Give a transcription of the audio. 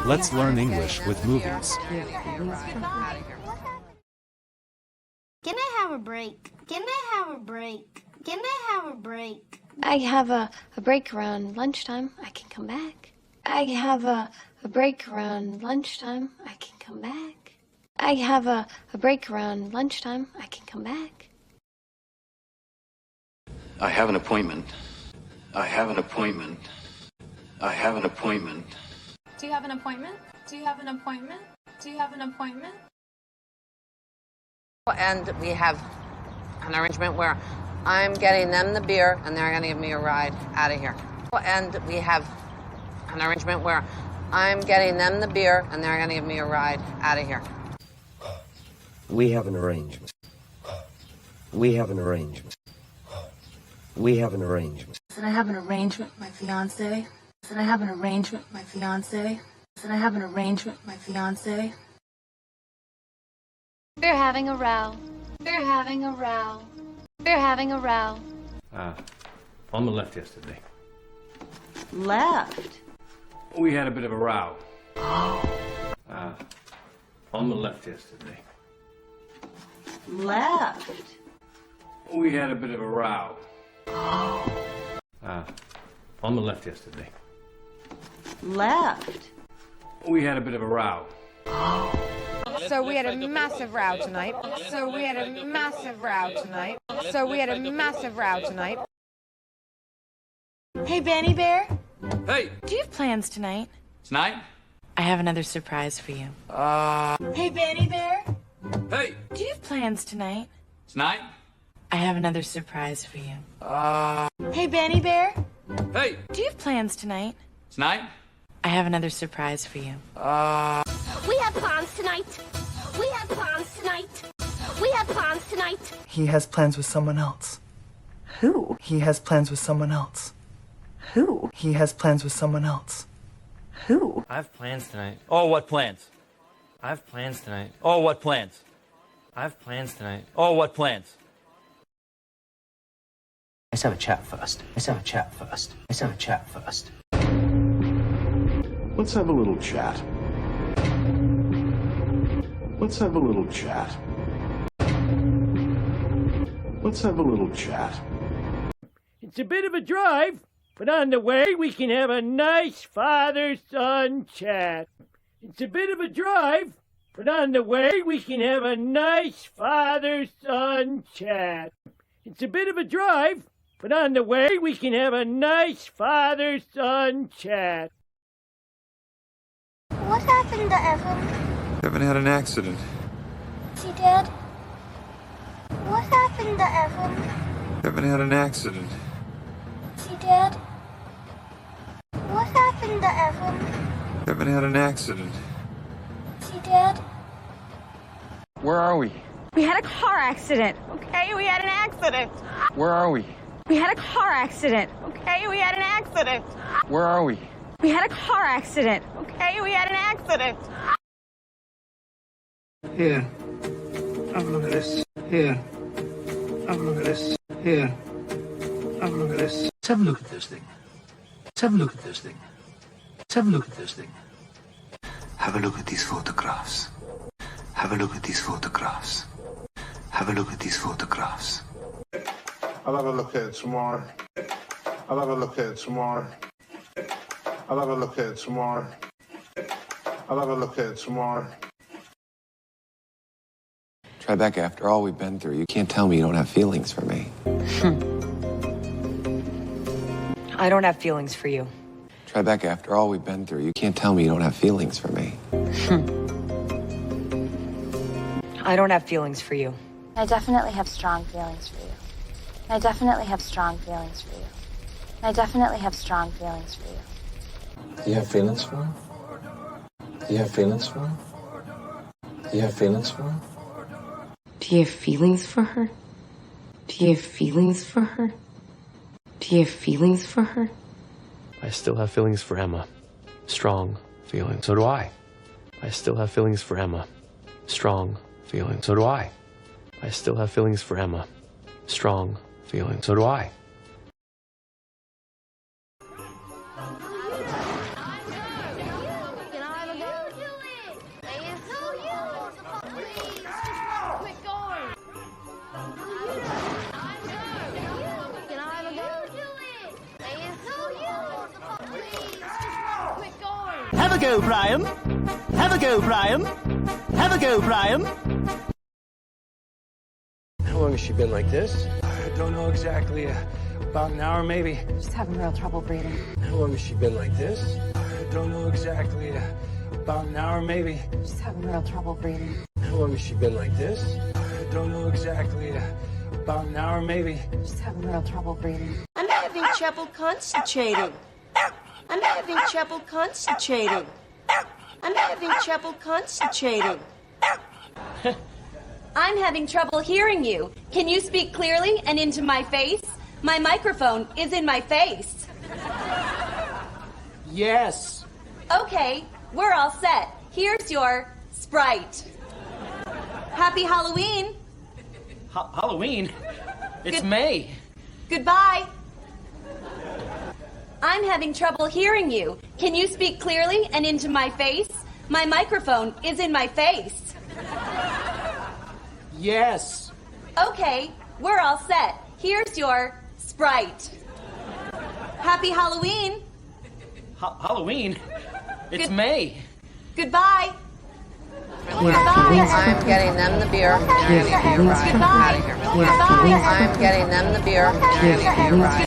Let's learn English with movies. Can I have a break? Can I have a break? Can I have a break? I have a break around lunchtime. I can come back. I have a break around lunchtime. I can come back. I have a break around lunchtime. I can come back. I have an appointment. I have an appointment. I have an appointment. Do you have an appointment? Do you have an appointment? Do you have an appointment? And we have an arrangement where I'm getting them the beer and they're going to give me a ride out of here. And we have an arrangement where I'm getting them the beer and they're going to give me a ride out of here. We have an arrangement. We have an arrangement. We have an arrangement. Said I have an arrangement with my fiance. Said I have an arrangement with my fiance. Said I have an arrangement with my fiance. We're having a row. We're having a row. We're having a row. Alma left yesterday. Left? We had a bit of a row. Oh. Alma left yesterday. Left? We had a bit of a row. Oh. Alma left yesterday. Left? We had a bit of a row. Oh. So we had a massive row tonight. So we had a massive row tonight. So we had a massive row tonight. Hey, Benny Bear. Hey! Do you have plans tonight? Tonight? I have another surprise for you. Hey, Benny Bear. Hey! Do you have plans tonight? Tonight? I have another surprise for you. Hey, Benny Bear. Hey! Do you have plans tonight? Tonight? I have another surprise for you. We have plans tonight. We have plans tonight. We have plans tonight. He has plans with someone else. Who? He has plans with someone else. Who? He has plans with someone else. Who? I have plans tonight. Oh, what plans? I have plans tonight. Oh, what plans? I have plans tonight. Oh, what plans? Let's have a chat first. Let's have a chat first. Let's have a chat first. Let's have a little chat. Let's have a little chat. Let's have a little chat. It's a bit of a drive, but on the way we can have a nice father-son chat. It's a bit of a drive, but on the way we can have a nice father-son chat. It's a bit of a drive, but on the way we can have a nice father-son chat. What happened to Evan? Evan had an accident. Is he dead? What happened to Evan? Evan had an accident. Is he dead? What happened to Evan? Evan had an accident. Is he dead? Where are we? We had a car accident, okay? We had an accident. Where are we? We had a car accident, okay? We had an accident. Where are we? We had a car accident, okay? We had an accident. Here. Have a look at this. Here. Have a look at this. Here. Have a look at this. Let's have a look at this thing. Let's have a look at this thing. Let's have a look at this thing. Have a look at these photographs. Have a look at these photographs. Have a look at these photographs. I'll have a look at it tomorrow. I'll have a look at it tomorrow. I'll have a look at it tomorrow. I'll have a look at it tomorrow. Tribeca, after all we've been through, you can't tell me you don't have feelings for me. I don't have feelings for you. Tribeca, after all we've been through, you can't tell me you don't have feelings for me. I don't have feelings for you. I definitely have strong feelings for you. I definitely have strong feelings for you. I definitely have strong feelings for you. Do you have feelings for him? Do you have feelings for him? Do you have feelings for him? Do you have feelings for her? Do you have feelings for her? Do you have feelings for her? I still have feelings for Emma. Strong feelings. So do I. I still have feelings for Emma. Strong feelings. So do I. I still have feelings for Emma. Strong feelings. So do I. Have a go, Brian. Have a go, Brian. Have a go, Brian. How long has she been like this? I don't know exactly. About an hour, maybe. Just having real trouble breathing. How long has she been like this? I don't know exactly. About an hour, maybe. Just having real trouble breathing. How long has she been like this? I don't know exactly. About an hour, maybe. Just having real trouble breathing. I'm having trouble concentrating. I'm having trouble concentrating. I'm having trouble concentrating. I'm having trouble hearing you. Can you speak clearly and into my face? My microphone is in my face. Yes. Okay, we're all set. Here's your Sprite. Happy Halloween. Halloween? It's May. Goodbye. I'm having trouble hearing you. Can you speak clearly and into my face? My microphone is in my face. Yes. Okay, we're all set. Here's your Sprite. Happy Halloween. Halloween? It's May. Goodbye. I'm getting them the beer. They're gonna get me a ride out of here. I'm getting them the beer. They're gonna get me a ride.